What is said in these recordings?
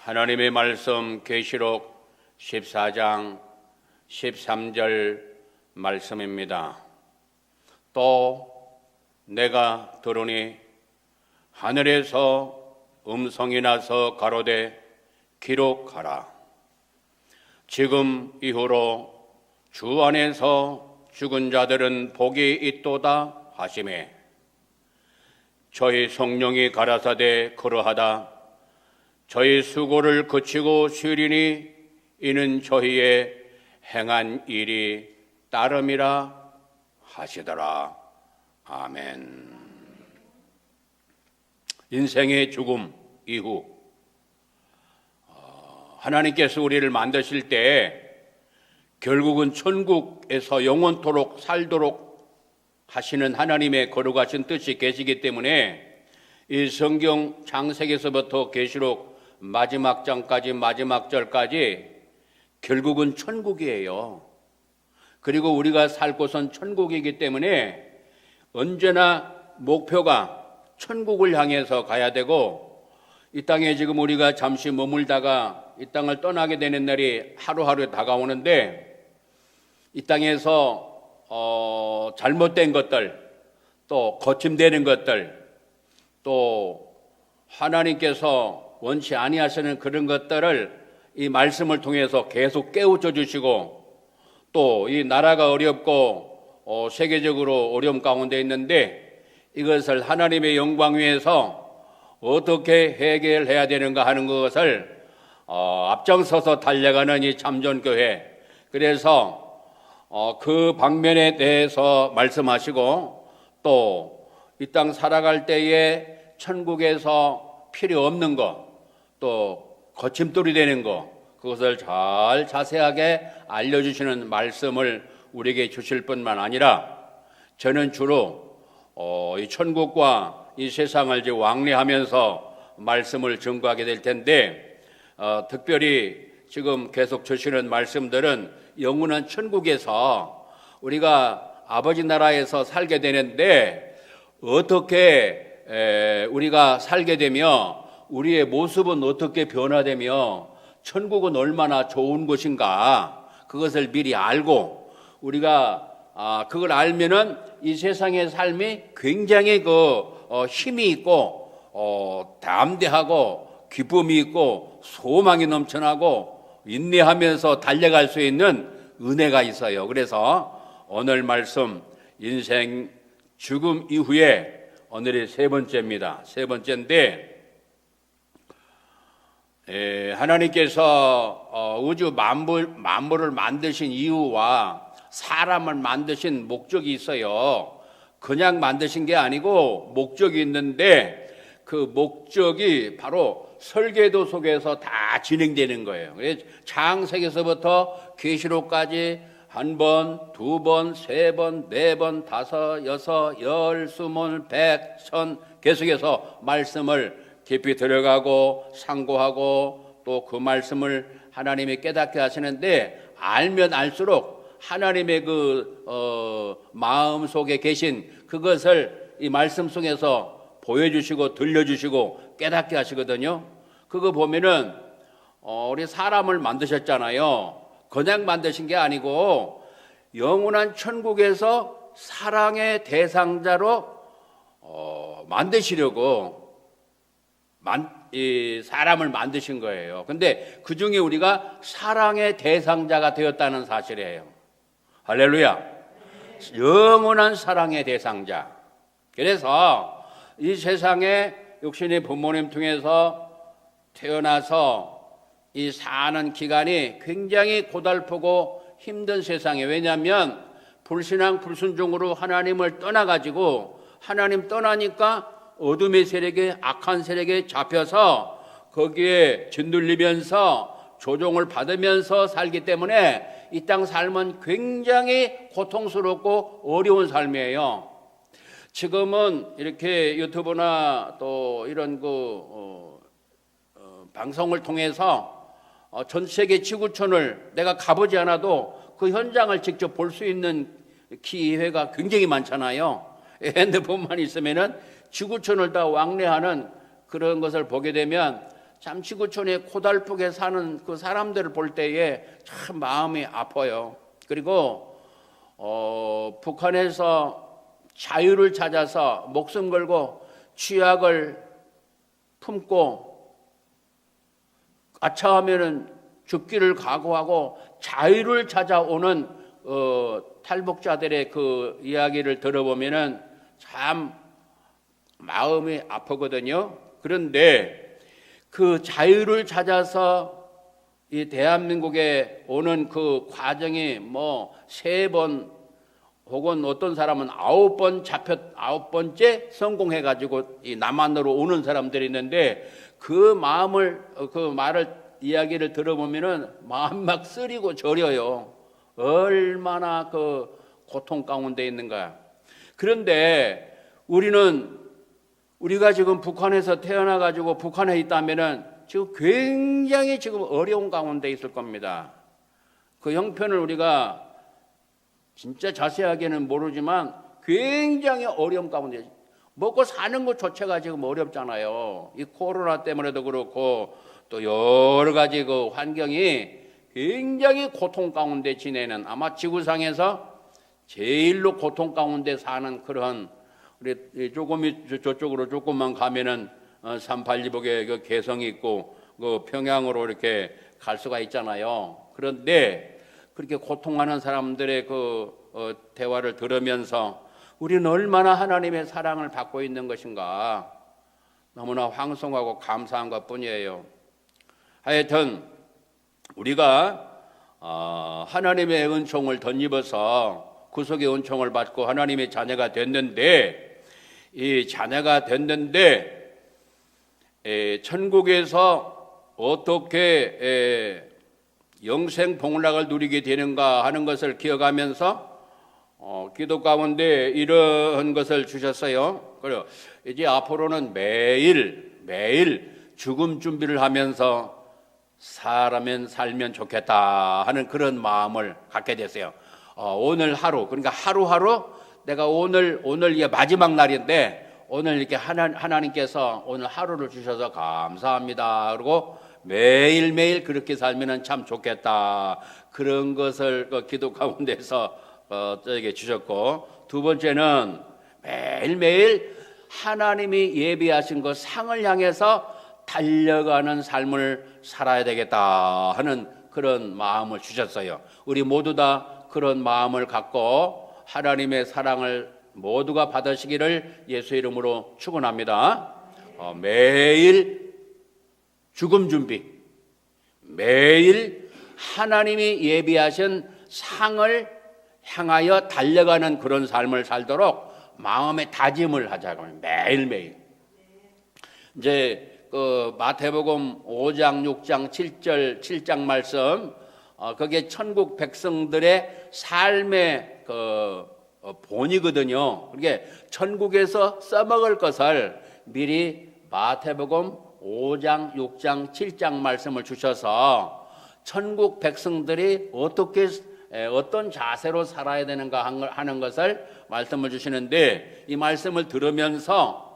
하나님의 말씀 계시록 14장 13절 말씀입니다. 또 내가 들으니 하늘에서 음성이 나서 가로되 기록하라. 지금 이후로 주 안에서 죽은 자들은 복이 있도다 하시매 저희 성령이 가라사대 그러하다. 저희 수고를 그치고 쉬리니 이는 저희의 행한 일이 따름이라 하시더라. 아멘. 인생의 죽음 이후 하나님께서 우리를 만드실 때 결국은 천국에서 영원토록 살도록 하시는 하나님의 거룩하신 뜻이 계시기 때문에 이 성경 창세기에서부터 계시록 마지막 장까지 마지막 절까지 결국은 천국이에요. 그리고 우리가 살 곳은 천국이기 때문에 언제나 목표가 천국을 향해서 가야 되고, 이 땅에 지금 우리가 잠시 머물다가 이 땅을 떠나게 되는 날이 하루하루 다가오는데, 이 땅에서 잘못된 것들, 또 거침되는 것들, 또 하나님께서 원치 아니하시는 그런 것들을 이 말씀을 통해서 계속 깨우쳐 주시고, 또 이 나라가 어렵고 세계적으로 어려움 가운데 있는데 이것을 하나님의 영광 위에서 어떻게 해결해야 되는가 하는 것을 앞장서서 달려가는 이 참전교회, 그래서 그 방면에 대해서 말씀하시고, 또 이 땅 살아갈 때에 천국에서 필요 없는 것, 또 거침돌이 되는 것, 그것을 잘 자세하게 알려주시는 말씀을 우리에게 주실 뿐만 아니라, 저는 주로 이 천국과 이 세상을 이제 왕래하면서 말씀을 전거하게 될 텐데, 특별히 지금 계속 주시는 말씀들은 영원한 천국에서 우리가 아버지 나라에서 살게 되는데, 어떻게 우리가 살게 되며 우리의 모습은 어떻게 변화되며 천국은 얼마나 좋은 곳인가, 그것을 미리 알고 우리가 그걸 알면은 이 세상의 삶이 굉장히 힘이 있고 담대하고 기쁨이 있고 소망이 넘쳐나고 인내하면서 달려갈 수 있는 은혜가 있어요. 그래서 오늘 말씀 인생 죽음 이후에 오늘이 세 번째입니다. 세 번째인데, 하나님께서 우주 만물을 만드신 이유와 사람을 만드신 목적이 있어요. 그냥 만드신 게 아니고 목적이 있는데, 그 목적이 바로 설계도 속에서 다 진행되는 거예요. 그래서 창세기에서부터 계시록까지 한 번, 두 번, 세 번, 네 번, 다섯, 여섯, 열, 스물, 백, 천 계속해서 말씀을 깊이 들어가고 상고하고 또 그 말씀을 하나님이 깨닫게 하시는데, 알면 알수록 하나님의 마음 속에 계신 그것을 이 말씀 속에서 보여주시고 들려주시고 깨닫게 하시거든요. 그거 보면은 우리 사람을 만드셨잖아요. 그냥 만드신 게 아니고 영원한 천국에서 사랑의 대상자로 만드시려고 이 사람을 만드신 거예요. 근데 그 중에 우리가 사랑의 대상자가 되었다는 사실이에요. 할렐루야. 영원한 사랑의 대상자. 그래서 이 세상에 육신의 부모님 통해서 태어나서 이 사는 기간이 굉장히 고달프고 힘든 세상에, 왜냐하면 불신앙 불순종으로 하나님을 떠나가지고, 하나님 떠나니까 어둠의 세력에, 악한 세력에 잡혀서 거기에 짓눌리면서 조종을 받으면서 살기 때문에 이 땅 삶은 굉장히 고통스럽고 어려운 삶이에요. 지금은 이렇게 유튜브나 또 이런 방송을 통해서 전 세계 지구촌을 내가 가보지 않아도 그 현장을 직접 볼 수 있는 기회가 굉장히 많잖아요. 핸드폰만 있으면은 지구촌을 다 왕래하는 그런 것을 보게 되면 참 지구촌에 고달프게 사는 그 사람들을 볼 때에 참 마음이 아파요. 그리고 북한에서 자유를 찾아서 목숨 걸고 취약을 품고 아차하면은 죽기를 각오하고 자유를 찾아오는 탈북자들의 그 이야기를 들어보면은 참 마음이 아프거든요. 그런데 그 자유를 찾아서 이 대한민국에 오는 그 과정이 뭐 3번 혹은 어떤 사람은 9번째 성공해가지고 이 남한으로 오는 사람들이 있는데 그 말을 이야기를 들어보면은 마음 막 쓰리고 저려요. 얼마나 그 고통 가운데 있는가. 그런데 우리가 지금 북한에서 태어나가지고 북한에 있다면은 지금 굉장히 지금 어려운 가운데 있을 겁니다. 그 형편을 우리가 진짜 자세하게는 모르지만 굉장히 어려운 가운데, 먹고 사는 것조차가 지금 어렵잖아요. 이 코로나 때문에도 그렇고 또 여러 가지 그 환경이 굉장히 고통 가운데 지내는, 아마 지구상에서 제일로 고통 가운데 사는 그런, 우리 저쪽으로 조금만 가면은 382복에 그 개성이 있고 그 평양으로 이렇게 갈 수가 있잖아요. 그런데 그렇게 고통하는 사람들의 그 대화를 들으면서 우리는 얼마나 하나님의 사랑을 받고 있는 것인가 너무나 황송하고 감사한 것뿐이에요. 하여튼 우리가 하나님의 은총을 덧입어서 구속의 은총을 받고 하나님의 자녀가 됐는데, 이 자녀가 됐는데 천국에서 어떻게 영생 복락을 누리게 되는가 하는 것을 기억하면서 기도 가운데 이런 것을 주셨어요. 그래요. 이제 앞으로는 매일 죽음 준비를 하면서 살면 좋겠다 하는 그런 마음을 갖게 됐어요. 오늘 하루, 그러니까 하루하루 내가 오늘 이게 마지막 날인데 오늘 이렇게 하나님께서 오늘 하루를 주셔서 감사합니다. 그리고 매일매일 그렇게 살면 참 좋겠다. 그런 것을 기도 가운데서 저에게 주셨고, 두 번째는 매일매일 하나님이 예비하신 그 상을 향해서 달려가는 삶을 살아야 되겠다 하는 그런 마음을 주셨어요. 우리 모두 다 그런 마음을 갖고 하나님의 사랑을 모두가 받으시기를 예수 이름으로 축원합니다. 매일 죽음 준비, 매일 하나님이 예비하신 상을 향하여 달려가는 그런 삶을 살도록 마음의 다짐을 하자고. 매일매일. 이제 그 마태복음 5장, 6장, 7장 말씀, 그게 천국 백성들의 삶의 그 본이거든요. 그게 천국에서 써먹을 것을 미리 마태복음 5장, 6장, 7장 말씀을 주셔서 천국 백성들이 어떤 자세로 살아야 되는가 하는 것을 말씀을 주시는데, 이 말씀을 들으면서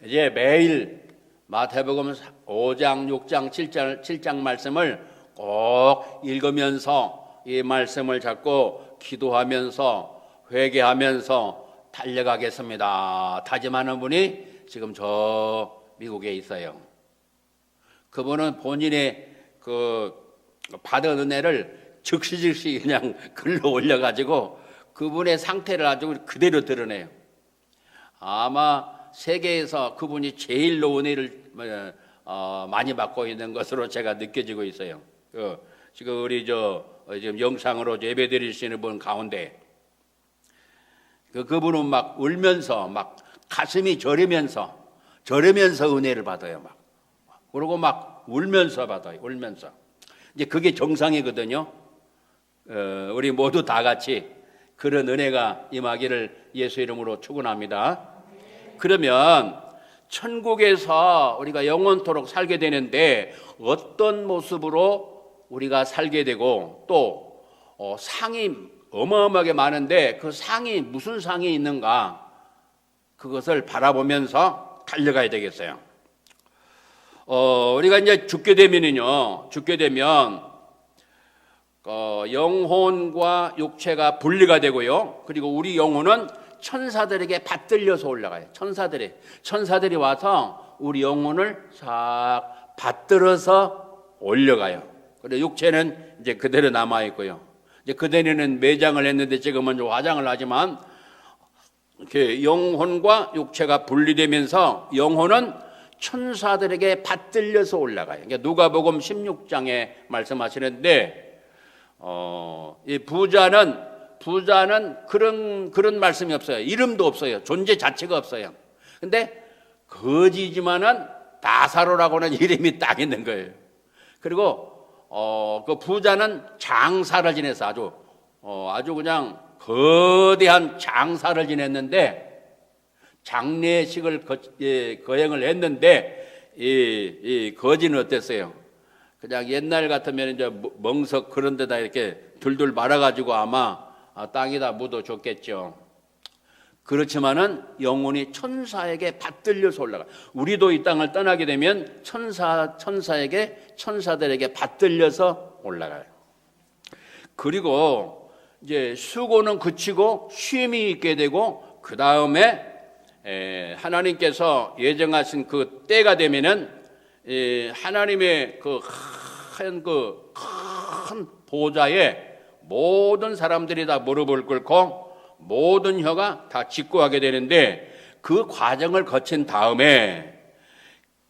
이제 매일 마태복음 5장, 6장, 7장 말씀을 꼭 읽으면서 이 말씀을 잡고 기도하면서 회개하면서 달려가겠습니다. 다짐하는 분이 지금 저 미국에 있어요. 그분은 본인의 그 받은 은혜를 즉시 그냥 글로 올려가지고 그분의 상태를 아주 그대로 드러내요. 아마 세계에서 그분이 제일로 은혜를 많이 받고 있는 것으로 제가 느껴지고 있어요. 지금 우리 지금 영상으로 예배드리시는 분 가운데 그분은 막 울면서 막 가슴이 저리면서 은혜를 받아요. 그리고 막 울면서 받아요. 울면서. 이제 그게 정상이거든요. 우리 모두 다 같이 그런 은혜가 임하기를 예수 이름으로 축원합니다. 그러면 천국에서 우리가 영원토록 살게 되는데 어떤 모습으로 우리가 살게 되고, 또 상이 어마어마하게 많은데 그 상이 무슨 상이 있는가, 그것을 바라보면서 달려가야 되겠어요. 우리가 이제 죽게 되면은요, 죽게 되면 영혼과 육체가 분리가 되고요. 그리고 우리 영혼은 천사들에게 받들려서 올라가요. 천사들이 와서 우리 영혼을 싹 받들어서 올려가요. 그리고 육체는 이제 그대로 남아 있고요. 이제 그대로는 매장을 했는데 지금은 좀 화장을 하지만 이렇게 영혼과 육체가 분리되면서 영혼은 천사들에게 받들려서 올라가요. 그러니까 누가복음 16장에 말씀하시는데 이 부자는 그런 말씀이 없어요. 이름도 없어요. 존재 자체가 없어요. 근데 거지지만은 나사로라고는 이름이 딱 있는 거예요. 그리고 그 부자는 장사를 지내서 아주 그냥 거대한 장사를 지냈는데 장례식을 거행을 했는데 이 거지는 어땠어요? 그냥 옛날 같으면 이제 멍석 그런 데다 이렇게 둘둘 말아가지고 아마 땅에다 묻어줬겠죠. 그렇지만은 영혼이 천사에게 받들려서 올라가. 우리도 이 땅을 떠나게 되면 천사들에게 받들려서 올라가요. 그리고 이제 수고는 그치고 쉼이 있게 되고 그 다음에 하나님께서 예정하신 그 때가 되면은 하나님의 그 큰 보좌에 모든 사람들이 다 무릎을 꿇고 모든 혀가 다 직구하게 되는데 그 과정을 거친 다음에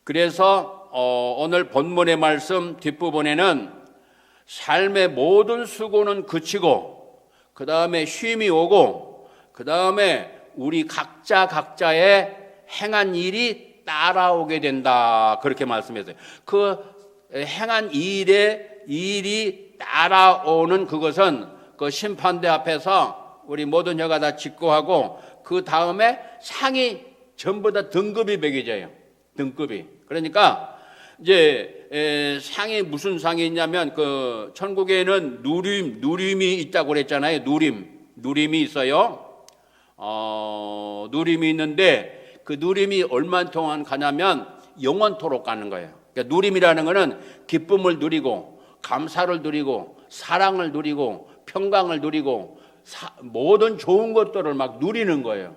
그래서 오늘 본문의 말씀 뒷부분에는 삶의 모든 수고는 그치고 그 다음에 쉼이 오고 그 다음에 우리 각자의 행한 일이 따라오게 된다 그렇게 말씀했어요. 그 행한 일이 따라오는 그것은 그 심판대 앞에서 우리 모든 혀가 다 직고하고 그 다음에 상이 전부 다 등급이 매겨져요. 등급이. 그러니까 이제 상이 무슨 상이 있냐면 그 천국에는 누림이 있다고 그랬잖아요. 누림이 있어요. 누림이 있는데 그 누림이 얼마 동안 가냐면 영원토록 가는 거예요. 그러니까 누림이라는 거는 기쁨을 누리고 감사를 누리고 사랑을 누리고 평강을 누리고 모든 좋은 것들을 막 누리는 거예요.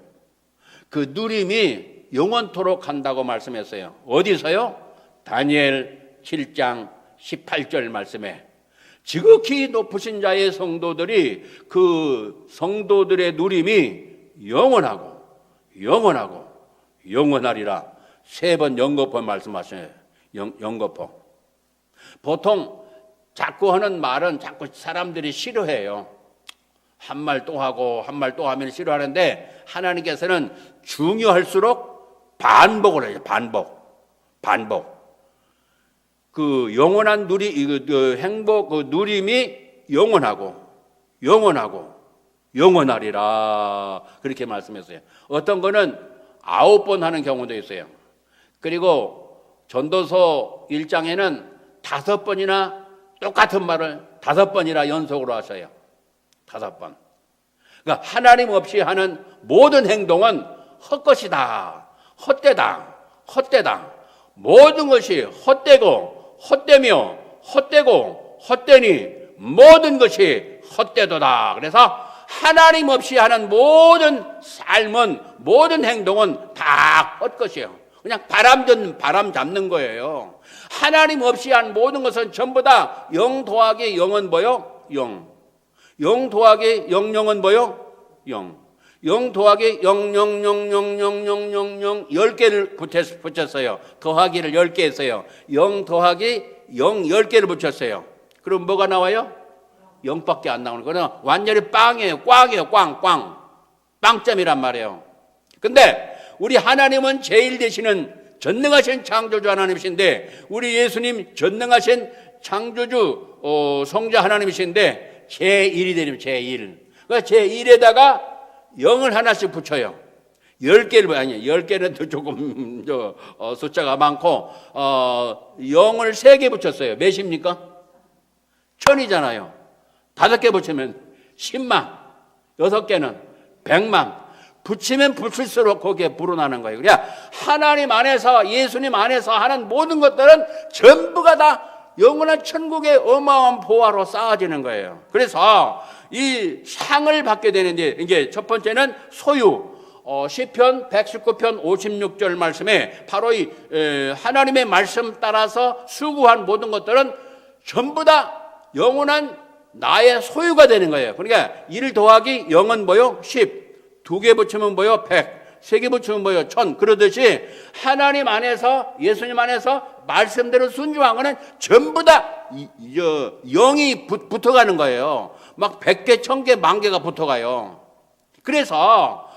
그 누림이 영원토록 간다고 말씀했어요. 어디서요? 다니엘 7장 18절 말씀에 지극히 높으신 자의 성도들이 그 성도들의 누림이 영원하리라. 3번 영거포 말씀하셔요. 영거포. 보통 자꾸 하는 말은 자꾸 사람들이 싫어해요. 한 말 또 하고 한 말 또 하면 싫어하는데 하나님께서는 중요할수록 반복을 해요. 반복. 그 영원한 행복 그 누림이 영원하리라 그렇게 말씀했어요. 어떤 거는 9번 하는 경우도 있어요. 그리고 전도서 1장에는 5번이나 똑같은 말을 5번이나 연속으로 하셔요. 5번. 그러니까 하나님 없이 하는 모든 행동은 헛것이다. 헛되다. 모든 것이 헛되며 헛되니 모든 것이 헛되도다. 그래서 하나님 없이 하는 모든 삶은 모든 행동은 다 헛것이에요. 그냥 바람 잡는 거예요. 하나님 없이 한 모든 것은 전부 다 0 더하기 0은 뭐요? 0. 0 더하기 00은 뭐요? 0. 0 더하기 0000000 10개를 붙였어요. 더하기를 10개 했어요. 0 더하기 0 10개를 붙였어요. 그럼 뭐가 나와요? 0밖에 안 나오는 거는 완전히 빵이에요. 꽝이에요. 빵점이란 말이에요. 근데 우리 하나님은 제일 되시는 전능하신 창조주 하나님이신데 우리 예수님 전능하신 창조주 성자 하나님이신데 제1이 되면 제1. 그러니까 제1에다가 0을 하나씩 붙여요. 10개는 조금 숫자가 많고 0을 3개 붙였어요. 몇입니까? 1000이잖아요. 5개 붙이면 10만, 6개는 100만. 붙이면 붙일수록 거기에 불어나는 거예요. 그러니까 하나님 안에서, 예수님 안에서 하는 모든 것들은 전부가 다 영원한 천국의 어마어마한 보화로 쌓아지는 거예요. 그래서 이 상을 받게 되는데, 이게 첫 번째는 소유. 시편 119편 56절 말씀에 바로 이 하나님의 말씀 따라서 수고한 모든 것들은 전부 다 영원한 나의 소유가 되는 거예요. 그러니까 1 더하기 0은 뭐요? 10. 2개 붙이면 뭐요? 100. 3개 붙이면 뭐요? 1000. 그러듯이 하나님 안에서, 예수님 안에서 말씀대로 순종한 거는 전부 다 0이 붙어가는 거예요. 막 100개, 1000개, 10,000개가 붙어가요. 그래서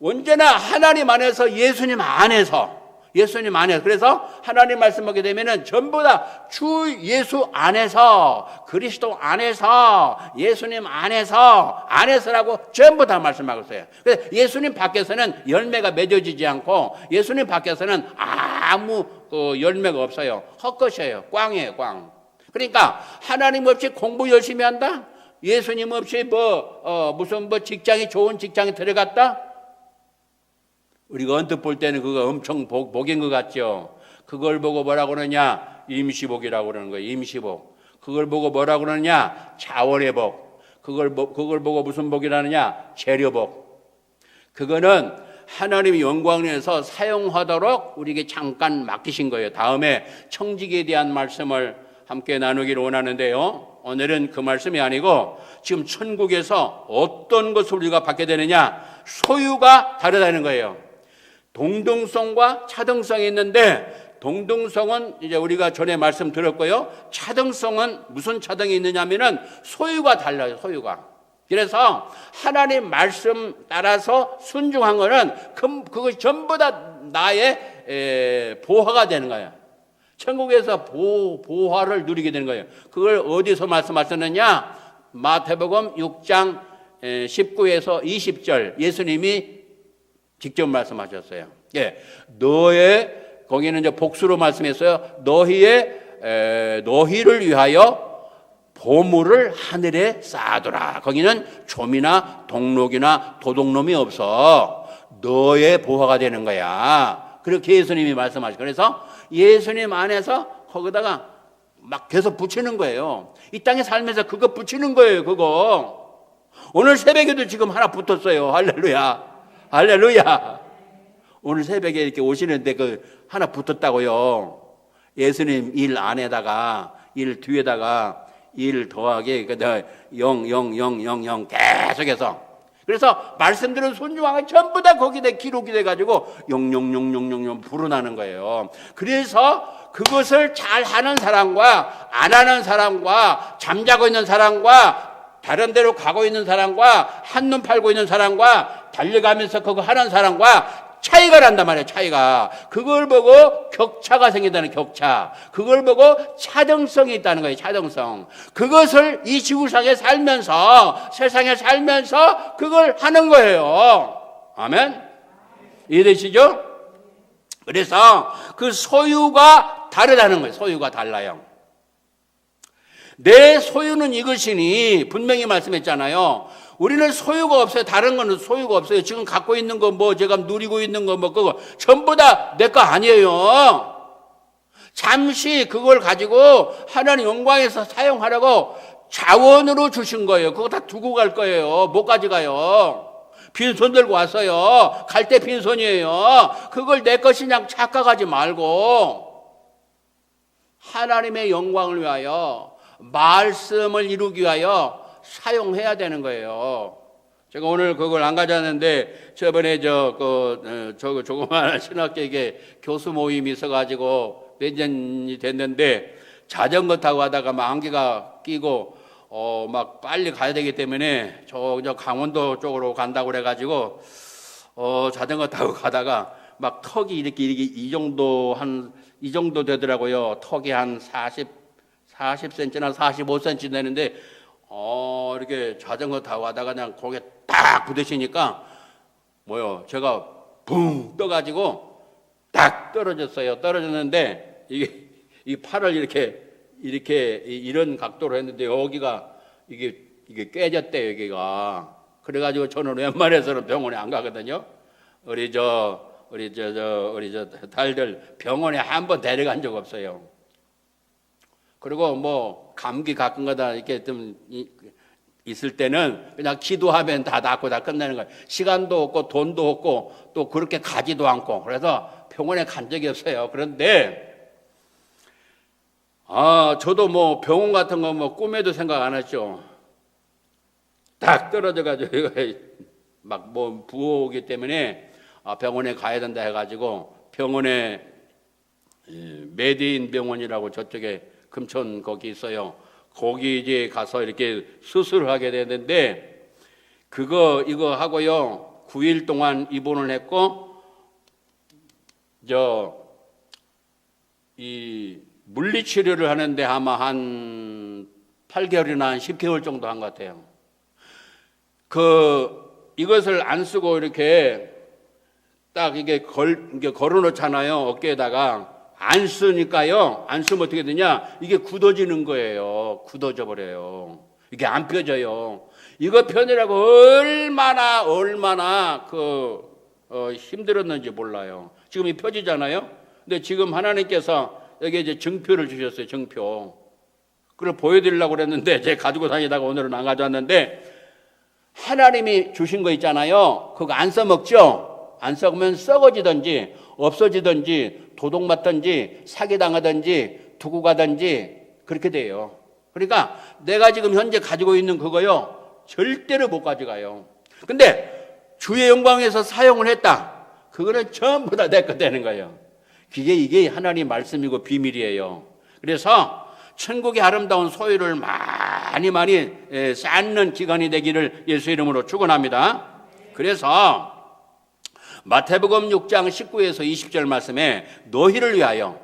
언제나 하나님 안에서, 예수님 안에서, 그래서 하나님 말씀하게 되면은 전부 다 주 예수 안에서, 그리스도 안에서, 예수님 안에서라고 전부 다 말씀하고 있어요. 그래서 예수님 밖에서는 열매가 맺어지지 않고, 예수님 밖에서는 아무 열매가 없어요. 헛것이에요. 꽝이에요, 꽝. 그러니까 하나님 없이 공부 열심히 한다? 예수님 없이 무슨 직장이, 좋은 직장에 들어갔다? 우리가 언뜻 볼 때는 그거 엄청 복인 것 같죠. 그걸 보고 뭐라고 그러냐? 임시복이라고 그러는 거예요. 임시복. 그걸 보고 뭐라고 그러냐? 자원의 복. 그걸 보고 무슨 복이라느냐? 재료복. 그거는 하나님의 영광을 위해서 사용하도록 우리에게 잠깐 맡기신 거예요. 다음에 청직에 대한 말씀을 함께 나누기를 원하는데요. 오늘은 그 말씀이 아니고 지금 천국에서 어떤 것을 우리가 받게 되느냐? 소유가 다르다는 거예요. 동등성과 차등성이 있는데, 동등성은 이제 우리가 전에 말씀 드렸고요. 차등성은 무슨 차등이 있느냐면은 소유가 달라요, 소유가. 그래서 하나님 말씀 따라서 순종한 거는 그것이 전부 다 나의 보화가 되는 거예요. 천국에서 보화를 누리게 되는 거예요. 그걸 어디서 말씀하셨느냐? 마태복음 6장 19에서 20절 예수님이 직접 말씀하셨어요. 예, 거기는 이제 복수로 말씀했어요. 너희를 위하여 보물을 하늘에 쌓아두라. 거기는 좀이나 동록이나 도둑놈이 없어. 너의 보화가 되는 거야. 그렇게 예수님이 말씀하시고, 그래서 예수님 안에서 거기다가 막 계속 붙이는 거예요. 이 땅에 살면서 그거 붙이는 거예요, 그거. 오늘 새벽에도 지금 하나 붙었어요. 할렐루야. 할렐루야. 오늘 새벽에 이렇게 오시는데 그 하나 붙었다고요. 예수님 일 안에다가, 일 뒤에다가 1 더하기 0, 0, 0, 0, 0 계속해서. 그래서 말씀들은 순종하고 전부 다 거기에 기록이 돼가지고 0, 0, 0, 0, 0, 0 불어나는 거예요. 그래서 그것을 잘 하는 사람과 안 하는 사람과 잠자고 있는 사람과 다른 데로 가고 있는 사람과 한눈 팔고 있는 사람과 달려가면서 그거 하는 사람과 차이가 난단 말이에요. 차이가. 그걸 보고 격차가 생긴다는 격차. 그걸 보고 차등성이 있다는 거예요. 차등성. 그것을 이 지구상에 살면서, 세상에 살면서 그걸 하는 거예요. 아멘. 이해되시죠? 그래서 그 소유가 다르다는 거예요. 소유가 달라요. 내 소유는 이것이니 분명히 말씀했잖아요. 우리는 소유가 없어요. 다른 거는 소유가 없어요. 지금 갖고 있는 거 제가 누리고 있는 거 그거 전부 다 내 거 아니에요. 잠시 그걸 가지고 하나님 영광에서 사용하라고 자원으로 주신 거예요. 그거 다 두고 갈 거예요. 못 가져가요. 빈손 들고 왔어요. 갈 때 빈손이에요. 그걸 내 것이냐 착각하지 말고 하나님의 영광을 위하여, 말씀을 이루기 위하여 사용해야 되는 거예요. 제가 오늘 그걸 안 가져왔는데, 저번에 조그마한 신학교에 교수 모임이 있어가지고 몇 년이 됐는데, 자전거 타고 가다가 막 안개가 끼고, 막 빨리 가야 되기 때문에 저 강원도 쪽으로 간다고 그래가지고, 자전거 타고 가다가 막 턱이 이렇게 이 정도 되더라고요. 턱이 한 40cm나 45cm 되는데, 이렇게 자전거 타고 가다가 그냥 거기에 딱 부딪히니까, 제가 붕 떠가지고 딱 떨어졌어요. 떨어졌는데, 이 팔을 이런 각도로 했는데, 여기가, 이게 깨졌대요, 여기가. 그래가지고 저는 웬만해서는 병원에 안 가거든요. 우리 딸들 병원에 한 번 데려간 적 없어요. 그리고 뭐 감기 가끔 가다 이렇게 좀 있을 때는 그냥 기도하면 다 낫고 다 끝나는 거예요. 시간도 없고 돈도 없고 또 그렇게 가지도 않고 그래서 병원에 간 적이 없어요. 그런데 저도 뭐 병원 같은 거 뭐 꿈에도 생각 안 했죠. 딱 떨어져가지고 막 뭐 부어오기 때문에 병원에 가야 된다 해가지고 병원에 메디인 병원이라고 저쪽에 금천 거기 있어요. 거기 이제 가서 이렇게 수술을 하게 되는데 이거 하고요 9일 동안 입원을 했고 이 물리치료를 하는데 아마 한 8개월이나 한 10개월 정도 한 것 같아요. 이것을 안 쓰고 이렇게 딱 이게 걸어 놓잖아요. 어깨에다가 안 쓰니까요. 안 쓰면 어떻게 되냐? 이게 굳어지는 거예요. 굳어져 버려요. 이게 안 펴져요. 이거 펴느라고 얼마나 힘들었는지 몰라요. 지금 이 펴지잖아요. 근데 지금 하나님께서 여기 이제 증표를 주셨어요. 증표. 그걸 보여드리려고 그랬는데 제가 가지고 다니다가 오늘은 안 가져왔는데 하나님이 주신 거 있잖아요. 그거 안 써먹죠? 안 써먹으면 썩어지든지 없어지든지 도둑맞든지 사기당하든지 두고 가든지 그렇게 돼요. 그러니까 내가 지금 현재 가지고 있는 그거요 절대로 못 가져가요. 근데 주의 영광에서 사용을 했다. 그거는 전부 다 내 것 되는 거예요. 이게 하나님 말씀이고 비밀이에요. 그래서 천국의 아름다운 소유를 많이 쌓는 기간이 되기를 예수 이름으로 축원합니다. 그래서 마태복음 6장 19에서 20절 말씀에 너희를 위하여,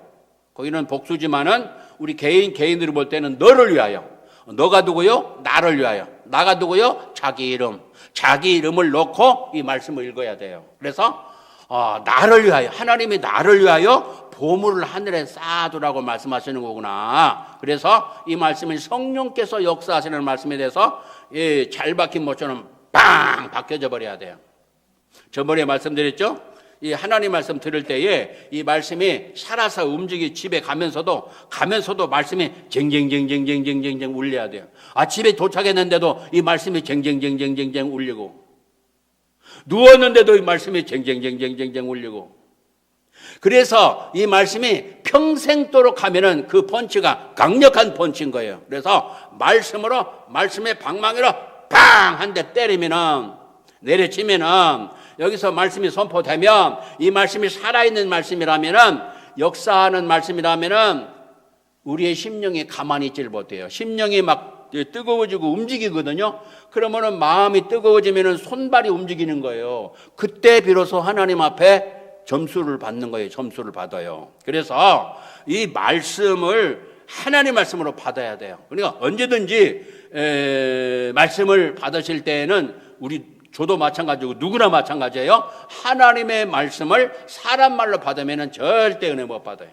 거기는 복수지만은 우리 개인으로 볼 때는 너를 위하여, 너가 누구요? 나를 위하여. 나가 누구요? 자기 이름을 놓고 이 말씀을 읽어야 돼요. 그래서 나를 위하여, 하나님이 나를 위하여 보물을 하늘에 쌓아두라고 말씀하시는 거구나. 그래서 이 말씀은 성령께서 역사하시는 말씀에 대해서 잘 박힌 못처럼 빵 박혀져 버려야 돼요. 저번에 말씀드렸죠? 이 하나님 말씀 들을 때에 이 말씀이 살아서 집에 가면서도 말씀이 쟁쟁쟁쟁쟁쟁쟁 울려야 돼요. 집에 도착했는데도 이 말씀이 쟁쟁쟁쟁쟁쟁 울리고, 누웠는데도 이 말씀이 쟁쟁쟁쟁쟁쟁 울리고, 그래서 이 말씀이 평생도록 가면은 그 펀치가 강력한 펀치인 거예요. 그래서 말씀의 방망이로 팡! 한 대 때리면은, 내려치면은, 여기서 말씀이 선포되면, 이 말씀이 살아있는 말씀이라면은, 역사하는 말씀이라면은, 우리의 심령이 가만히 있질 못해요. 심령이 막 뜨거워지고 움직이거든요. 그러면은 마음이 뜨거워지면은 손발이 움직이는 거예요. 그때 비로소 하나님 앞에 점수를 받는 거예요. 점수를 받아요. 그래서 이 말씀을 하나님 말씀으로 받아야 돼요. 그러니까 언제든지 말씀을 받으실 때에는 저도 마찬가지고 누구나 마찬가지예요. 하나님의 말씀을 사람 말로 받으면 절대 은혜 못 받아요.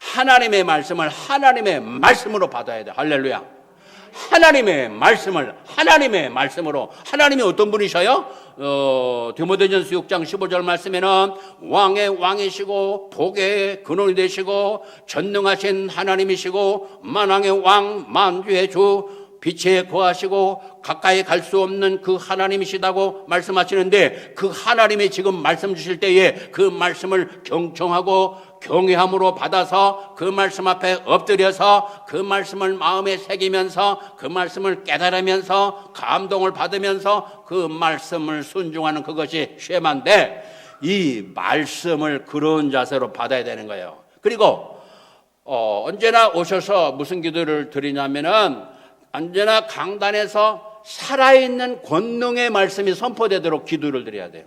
하나님의 말씀을 하나님의 말씀으로 받아야 돼요. 할렐루야. 하나님의 말씀으로. 하나님이 어떤 분이셔요? 디모데전서 6장 15절 말씀에는 왕의 왕이시고 복의 근원이 되시고 전능하신 하나님이시고 만왕의 왕 만주의 주 빛에 거하시고 가까이 갈 수 없는 그 하나님이시다고 말씀하시는데, 그 하나님이 지금 말씀 주실 때에 그 말씀을 경청하고 경외함으로 받아서 그 말씀 앞에 엎드려서 그 말씀을 마음에 새기면서 그 말씀을 깨달으면서 감동을 받으면서 그 말씀을 순종하는 그것이 쉐마인데, 이 말씀을 그런 자세로 받아야 되는 거예요. 그리고 언제나 오셔서 무슨 기도를 드리냐면은, 언제나 강단에서 살아있는 권능의 말씀이 선포되도록 기도를 드려야 돼요.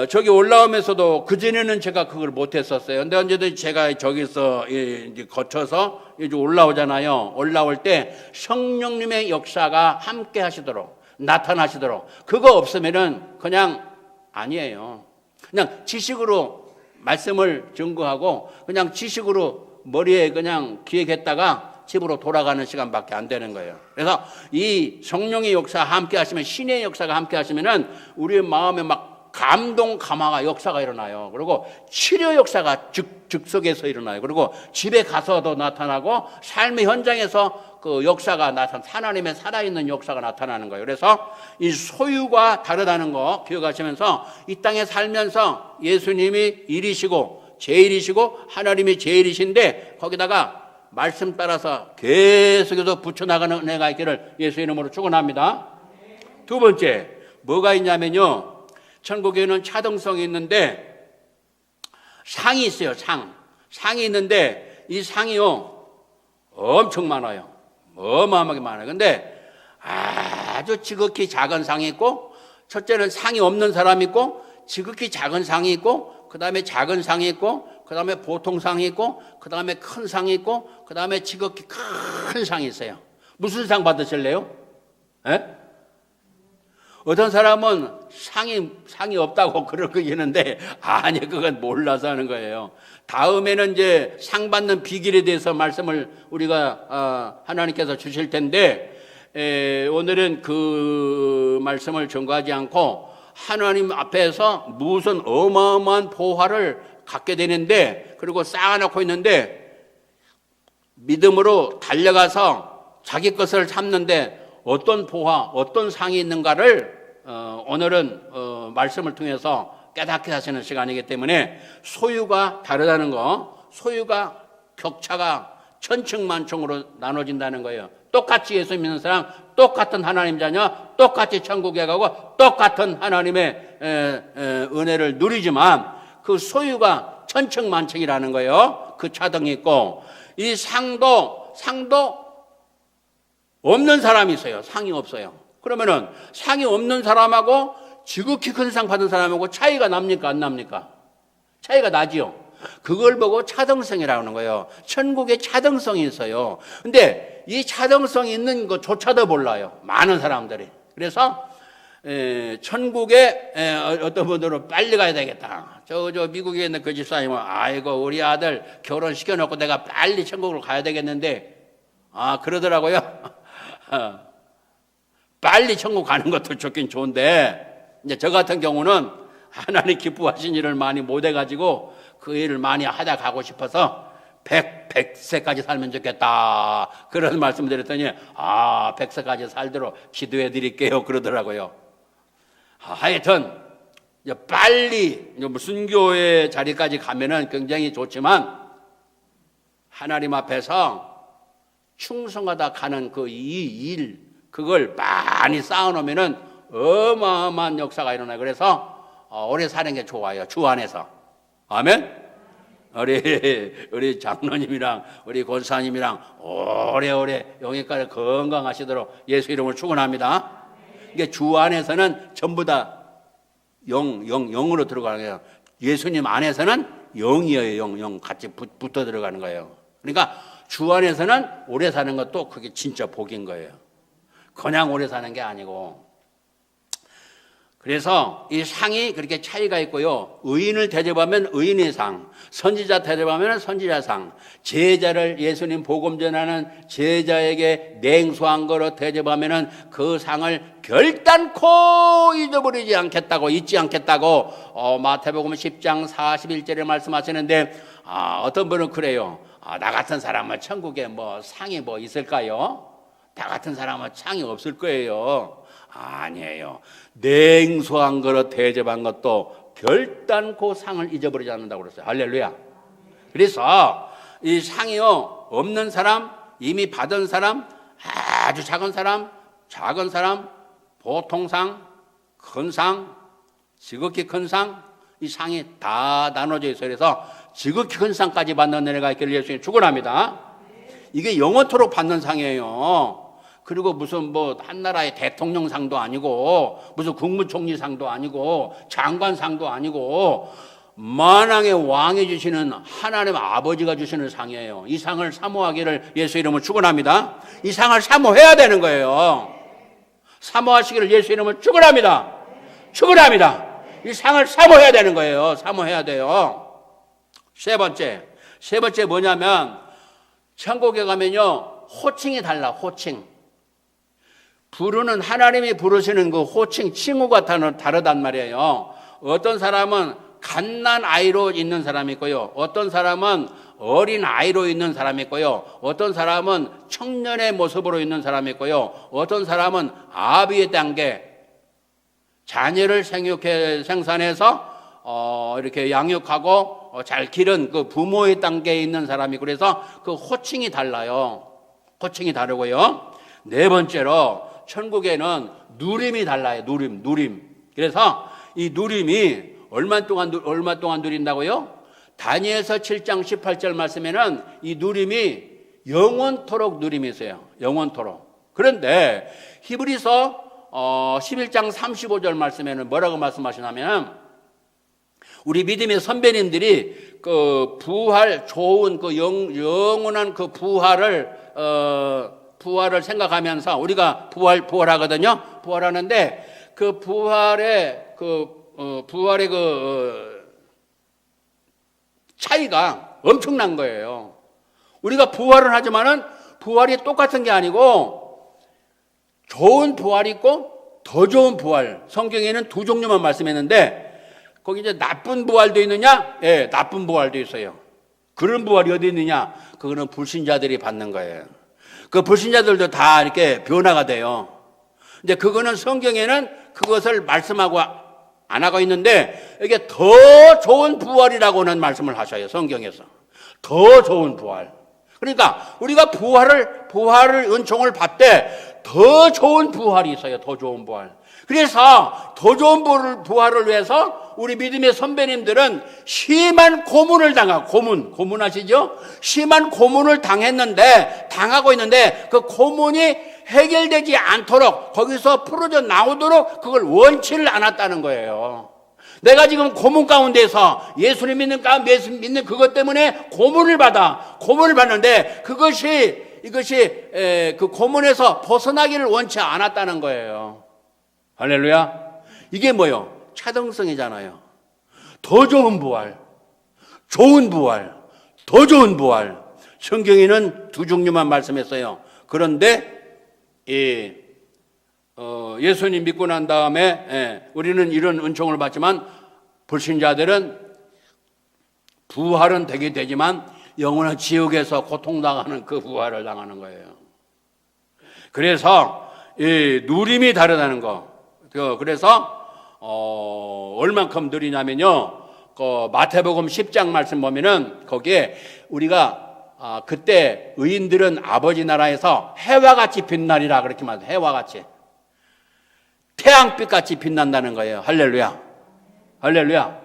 저기 올라오면서도 그전에는 제가 그걸 못했었어요. 근데 언제든 제가 저기서 이제 거쳐서 이제 올라오잖아요. 올라올 때 성령님의 역사가 함께 하시도록, 나타나시도록, 그거 없으면은 그냥 아니에요. 그냥 지식으로 말씀을 증거하고 그냥 지식으로 머리에 그냥 기획했다가 집으로 돌아가는 시간밖에 안 되는 거예요. 그래서 이 성령의 역사가 함께 하시면, 신의 역사가 함께 하시면은 우리의 마음에 막 감동 감화가 역사가 일어나요. 그리고 치료 역사가 즉석에서 일어나요. 그리고 집에 가서도 나타나고 삶의 현장에서 그 역사가 하나님의 살아있는 역사가 나타나는 거예요. 그래서 이 소유가 다르다는 거 기억하시면서 이 땅에 살면서 예수님이 일이시고 제일이시고 하나님이 제일이신데 거기다가 말씀 따라서 계속해서 붙여나가는 은혜가 있기를 예수 이름으로 축원합니다. 두 번째 뭐가 있냐면요, 천국에는 차등성이 있는데 상이 있어요. 상이 있는데 이 상이요 엄청 많아요. 어마어마하게 많아요. 근데 아주 지극히 작은 상이 있고, 첫째는 상이 없는 사람이 있고, 지극히 작은 상이 있고, 그 다음에 작은 상이 있고, 그 다음에 보통 상이 있고, 그 다음에 큰 상이 있고, 그 다음에 지극히 큰 상이 있어요. 무슨 상 받으실래요? 에? 어떤 사람은 상이 없다고 그러고 있는데, 아니, 그건 몰라서 하는 거예요. 다음에는 이제 상 받는 비결에 대해서 말씀을 우리가 하나님께서 주실 텐데, 오늘은 그 말씀을 전가하지 않고 하나님 앞에서 무슨 어마어마한 보화를 갖게 되는데, 그리고 쌓아놓고 있는데 믿음으로 달려가서 자기 것을 삼는데 어떤 보화, 어떤 상이 있는가를 오늘은 말씀을 통해서 깨닫게 하시는 시간이기 때문에 소유가 다르다는 거, 소유가 격차가 천층만층으로 나눠진다는 거예요. 똑같이 예수 믿는 사람, 똑같은 하나님 자녀, 똑같이 천국에 가고 똑같은 하나님의 은혜를 누리지만 그 소유가 천층만층이라는 거예요. 그 차등이 있고, 이 상도 없는 사람이 있어요. 상이 없어요. 그러면은 상이 없는 사람하고 지극히 큰 상 받은 사람하고 차이가 납니까? 안 납니까? 차이가 나지요. 그걸 보고 차등성이라고 하는 거예요. 천국에 차등성이 있어요. 근데 이 차등성이 있는 것조차도 몰라요. 많은 사람들이. 그래서 천국에 어떤 분들은 빨리 가야 되겠다. 저 미국에 있는 그 집사님은 아이고 우리 아들 결혼시켜놓고 내가 빨리 천국으로 가야 되겠는데, 그러더라고요. 빨리 천국 가는 것도 좋긴 좋은데, 이제 저 같은 경우는 하나님 기뻐하신 일을 많이 못해가지고 그 일을 많이 하다 가고 싶어서 100세까지 살면 좋겠다, 그런 말씀 드렸더니 100세까지 살도록 기도해 드릴게요 그러더라고요. 하여튼 빨리 무슨 교회 자리까지 가면은 굉장히 좋지만 하나님 앞에서 충성하다 가는 그 이 일, 그걸 많이 쌓아놓으면은 어마어마한 역사가 일어나요. 그래서 오래 사는 게 좋아요. 주 안에서. 아멘. 우리 장로님이랑 우리 권사님이랑 오래오래 영예까지 건강하시도록 예수 이름으로 축원합니다. 이게 주 안에서는 전부 다 영으로 들어가는 거예요. 예수님 안에서는 영이에요. 영 같이 붙어 들어가는 거예요. 그러니까 주 안에서는 오래 사는 것도 그게 진짜 복인 거예요. 그냥 오래 사는 게 아니고. 그래서 이 상이 그렇게 차이가 있고요. 의인을 대접하면 의인의 상, 선지자 대접하면 선지자 상, 제자를 예수님 복음 전하는 제자에게 냉소한 거로 대접하면 그 상을 결단코 잊어버리지 않겠다고, 잊지 않겠다고 마태복음 10장 41절에 말씀하시는데, 어떤 분은 그래요. 나 같은 사람은 천국에 상이 있을까요? 나 같은 사람은 상이 없을 거예요. 아니에요. 냉소한 거로 대접한 것도 결단코 상을 잊어버리지 않는다고 그랬어요. 할렐루야. 그래서 이 상이요, 없는 사람, 이미 받은 사람, 아주 작은 사람, 보통 상, 큰 상, 지극히 큰 상, 이 상이 다 나눠져 있어요. 그래서 지극히 큰 상까지 받는 은혜가 있기를 예수님 축원합니다. 이게 영원토록 받는 상이에요. 그리고 무슨 한 나라의 대통령상도 아니고, 무슨 국무총리상도 아니고, 장관상도 아니고, 만왕의 왕이 주시는 하나님 아버지가 주시는 상이에요. 이 상을 사모하기를 예수 이름으로 축원합니다. 이 상을 사모해야 되는 거예요. 사모하시기를 예수 이름으로 축원합니다. 축원합니다. 이 상을 사모해야 되는 거예요. 사모해야 돼요. 세 번째 뭐냐면, 천국에 가면요, 호칭이 달라. 호칭. 부르는, 하나님이 부르시는 그 호칭, 칭호가 다르단 말이에요. 어떤 사람은 갓난 아이로 있는 사람이 있고요. 어떤 사람은 어린 아이로 있는 사람이 있고요. 어떤 사람은 청년의 모습으로 있는 사람이 있고요. 어떤 사람은 아비의 단계, 자녀를 생산해서 이렇게 양육하고 잘 기른 그 부모의 단계에 있는 사람이, 그래서 그 호칭이 달라요. 호칭이 다르고요. 네 번째로 천국에는 누림이 달라요. 누림. 그래서 이 누림이 얼마 동안 누린다고요? 다니엘서 7장 18절 말씀에는 이 누림이 영원토록 누림이 있어요. 영원토록. 그런데 히브리서 11장 35절 말씀에는 뭐라고 말씀하시냐면, 우리 믿음의 선배님들이 그 부활, 좋은 그 영원한 그 부활을 생각하면서, 우리가 부활하거든요. 부활하는데 그 부활의 차이가 엄청난 거예요. 우리가 부활은 하지만은 부활이 똑같은 게 아니고, 좋은 부활이 있고 더 좋은 부활. 성경에는 두 종류만 말씀했는데, 거기 이제 나쁜 부활도 있느냐? 예, 나쁜 부활도 있어요. 그런 부활이 어디 있느냐? 그거는 불신자들이 받는 거예요. 그 불신자들도 다 이렇게 변화가 돼요. 근데 그거는 성경에는 그것을 말씀하고 안 하고 있는데, 이게 더 좋은 부활이라고는 말씀을 하셔요. 성경에서. 더 좋은 부활. 그러니까 우리가 부활을 은총을 받되 더 좋은 부활이 있어요. 더 좋은 부활. 그래서 더 좋은 부활을 위해서 우리 믿음의 선배님들은 심한 고문을 당하고, 고문 아시죠? 심한 고문을 당하고 있는데 그 고문이 해결되지 않도록, 거기서 풀어져 나오도록 그걸 원치를 않았다는 거예요. 내가 지금 고문 가운데서 예수님 믿는 그것 때문에 고문을 받는데 이것이 그 고문에서 벗어나기를 원치 않았다는 거예요. 할렐루야. 이게 뭐요? 차등성이잖아요. 더 좋은 부활, 좋은 부활, 더 좋은 부활. 성경에는 두 종류만 말씀했어요. 그런데 예수님 믿고 난 다음에 우리는 이런 은총을 받지만, 불신자들은 부활은 되게 되지만 영원한 지옥에서 고통당하는 그 부활을 당하는 거예요. 그래서 이 누림이 다르다는 거. 그래서 얼만큼 누리냐면요, 그 마태복음 10장 말씀 보면은 거기에 우리가 그때 의인들은 아버지 나라에서 해와 같이 빛나리라 그렇게 말해요. 해와 같이, 태양빛 같이 빛난다는 거예요. 할렐루야. 할렐루야.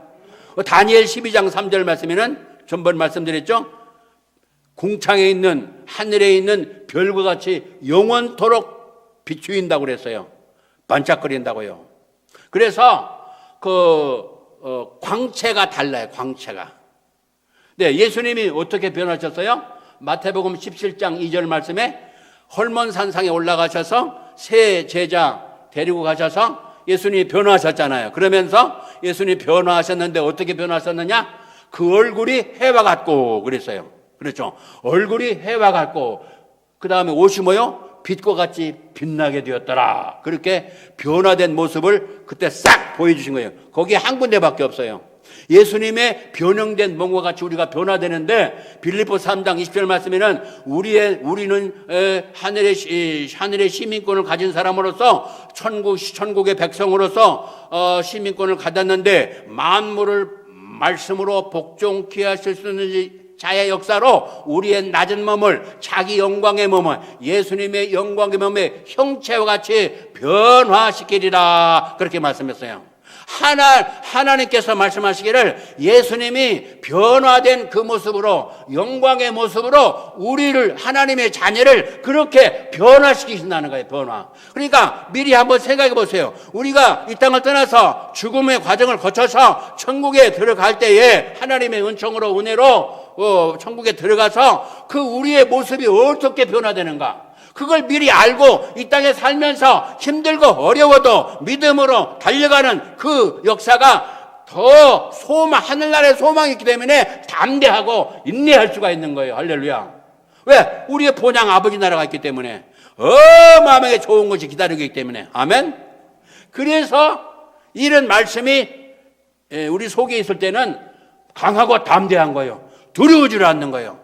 다니엘 12장 3절 말씀에는 전번 말씀드렸죠. 궁창에 있는, 하늘에 있는 별과 같이 영원토록 비추인다고 그랬어요. 반짝거린다고요. 그래서 광채가 달라요. 광채가. 네, 예수님이 어떻게 변하셨어요? 마태복음 17장 2절 말씀에 헐몬산상에 올라가셔서 세 제자 데리고 가셔서 예수님이 변화하셨잖아요. 그러면서 예수님이 변화하셨는데 어떻게 변화하셨느냐? 그 얼굴이 해와 같고 그랬어요. 그렇죠. 얼굴이 해와 같고, 그 다음에 옷이 뭐요? 빛과 같이 빛나게 되었더라. 그렇게 변화된 모습을 그때 싹 보여주신 거예요. 거기에 한 군데밖에 없어요. 예수님의 변형된 몸과 같이 우리가 변화되는데, 빌립보 3장 20절 말씀에는 우리는 하늘의 시민권을 가진 사람으로서 천국의 백성으로서 시민권을 가졌는데, 만물을 말씀으로 복종케 하실 수 있는 자의 역사로 우리의 낮은 몸을 자기 영광의 몸을 예수님의 영광의 몸의 형체와 같이 변화시키리라. 그렇게 말씀했어요. 하나님께서 말씀하시기를 예수님이 변화된 그 모습으로, 영광의 모습으로 우리를, 하나님의 자녀를 그렇게 변화시키신다는 거예요. 변화. 그러니까 미리 한번 생각해 보세요. 우리가 이 땅을 떠나서 죽음의 과정을 거쳐서 천국에 들어갈 때에 하나님의 은총으로, 은혜로 천국에 들어가서 그 우리의 모습이 어떻게 변화되는가, 그걸 미리 알고 이 땅에 살면서 힘들고 어려워도 믿음으로 달려가는 그 역사가 더 하늘나라의 소망이 있기 때문에 담대하고 인내할 수가 있는 거예요. 할렐루야. 왜? 우리의 본향 아버지 나라가 있기 때문에, 어마어마하게 좋은 것이 기다리고 있기 때문에. 아멘. 그래서 이런 말씀이 우리 속에 있을 때는 강하고 담대한 거예요. 두려워지지 않는 거예요.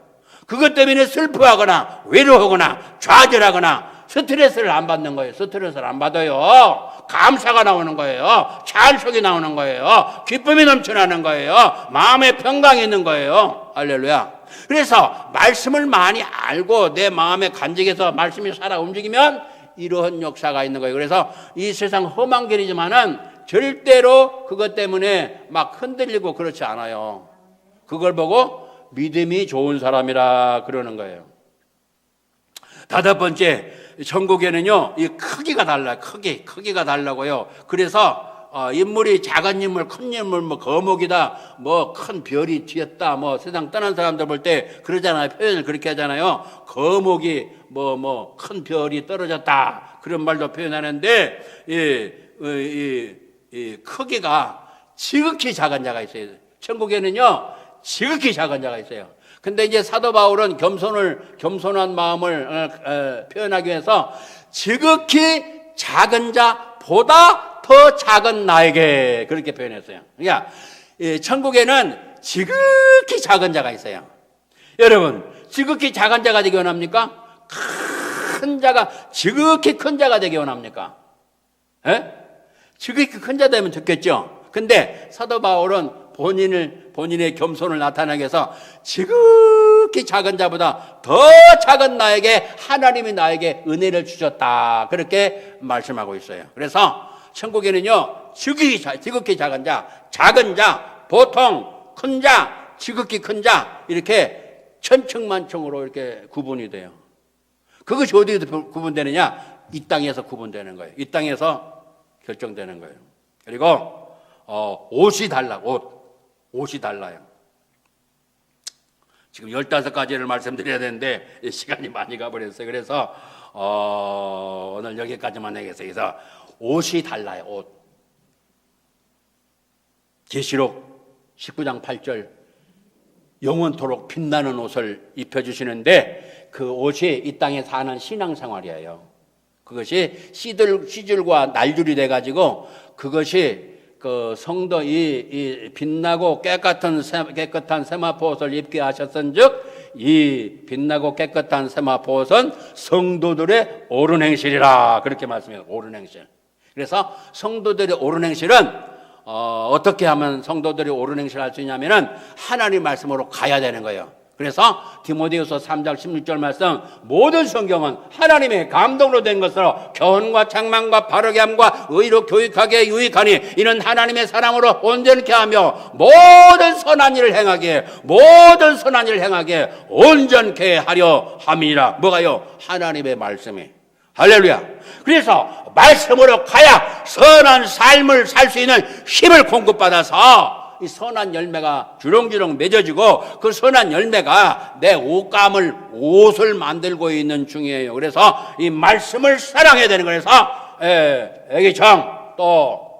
그것 때문에 슬퍼하거나 외로워하거나 좌절하거나 스트레스를 안 받는 거예요. 스트레스를 안 받아요. 감사가 나오는 거예요. 찬송이 나오는 거예요. 기쁨이 넘쳐나는 거예요. 마음의 평강이 있는 거예요. 할렐루야. 그래서 말씀을 많이 알고 내 마음의 간직에서 말씀이 살아 움직이면 이러한 역사가 있는 거예요. 그래서 이 세상 험한 길이지만은 절대로 그것 때문에 막 흔들리고 그렇지 않아요. 그걸 보고 믿음이 좋은 사람이라 그러는 거예요. 다섯 번째, 천국에는요, 이 크기가 달라요. 크기가 달라고요. 그래서 인물이 작은 인물, 큰 인물, 뭐 거목이다, 뭐 큰 별이 튀었다, 뭐 세상 떠난 사람들 볼 때 그러잖아요. 표현을 그렇게 하잖아요. 거목이 뭐 큰 별이 떨어졌다, 그런 말도 표현하는데 이 크기가 지극히 작은 자가 있어요. 천국에는요, 지극히 작은 자가 있어요. 근데 이제 사도 바울은 겸손한 마음을 표현하기 위해서 지극히 작은 자보다 더 작은 나에게 그렇게 표현했어요. 그러니까 천국에는 지극히 작은 자가 있어요. 여러분, 지극히 작은 자가 되기 원합니까? 큰 자가 지극히 큰 자가 되기 원합니까? 지극히 큰 자 되면 좋겠죠. 근데 사도 바울은 본인의 겸손을 나타나기 위해서 지극히 작은 자보다 더 작은 나에게 하나님이 나에게 은혜를 주셨다, 그렇게 말씀하고 있어요. 그래서 천국에는요, 지극히 작은 자, 작은 자, 보통 큰 자, 지극히 큰 자, 이렇게 천층만층으로 이렇게 구분이 돼요. 그것이 어디에서 구분되느냐? 이 땅에서 구분되는 거예요. 이 땅에서 결정되는 거예요. 그리고 옷이 달라. 옷이 달라요. 지금 15가지를 말씀드려야 되는데 시간이 많이 가버렸어요. 그래서 오늘 여기까지만 하겠어요. 그래서 옷이 달라요. 옷. 계시록 19장 8절, 영원토록 빛나는 옷을 입혀주시는데 그 옷이 이 땅에 사는 신앙생활이에요. 그것이 씨줄과 날줄이 돼가지고 그것이 그 성도 이 빛나고 깨끗한 세마포 옷을 입게 하셨은즉 이 빛나고 깨끗한 세마포 옷은 성도들의 옳은 행실이라, 그렇게 말씀해요. 옳은 행실. 그래서 성도들의 옳은 행실은 어떻게 하면 성도들이 옳은 행실을 할 수 있냐면은 하나님 말씀으로 가야 되는 거예요. 그래서 디모데후서 3장 16절 말씀, 모든 성경은 하나님의 감동으로 된 것으로 교훈과 책망과 바르게 함과 의로 교육하게 유익하니 이는 하나님의 사랑으로 온전케 하며 모든 선한 일을 행하게 온전케 하려 함이라. 뭐가요? 하나님의 말씀이. 할렐루야. 그래서 말씀으로 가야 선한 삶을 살 수 있는 힘을 공급받아서 이 선한 열매가 주렁주렁 맺어지고 그 선한 열매가 내 옷을 만들고 있는 중이에요. 그래서 이 말씀을 사랑해야 되는 거라서 애기청 또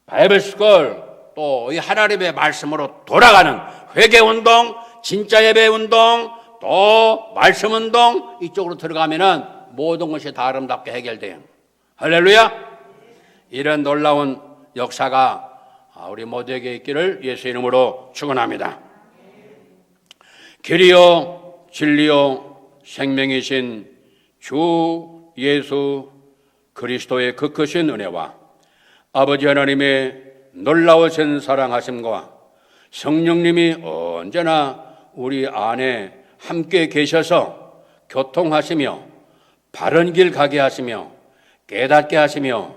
바이블스쿨 또 이 하나님의 말씀으로 돌아가는 회개운동, 진짜 예배운동, 또 말씀운동, 이쪽으로 들어가면은 모든 것이 다 아름답게 해결돼요. 할렐루야. 이런 놀라운 역사가 우리 모두에게 있기를 예수 이름으로 축원합니다. 길이요 진리요 생명이신 주 예수 그리스도의 그 크신 은혜와 아버지 하나님의 놀라우신 사랑하심과 성령님이 언제나 우리 안에 함께 계셔서 교통하시며 바른 길 가게 하시며 깨닫게 하시며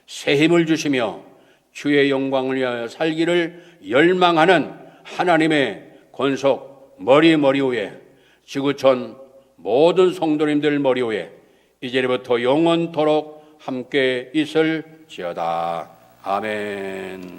새 힘을 주시며 주의 영광을 위하여 살기를 열망하는 하나님의 권속 머리 위에, 지구촌 모든 성도님들 머리 위에 이제부터 영원토록 함께 있을지어다. 아멘.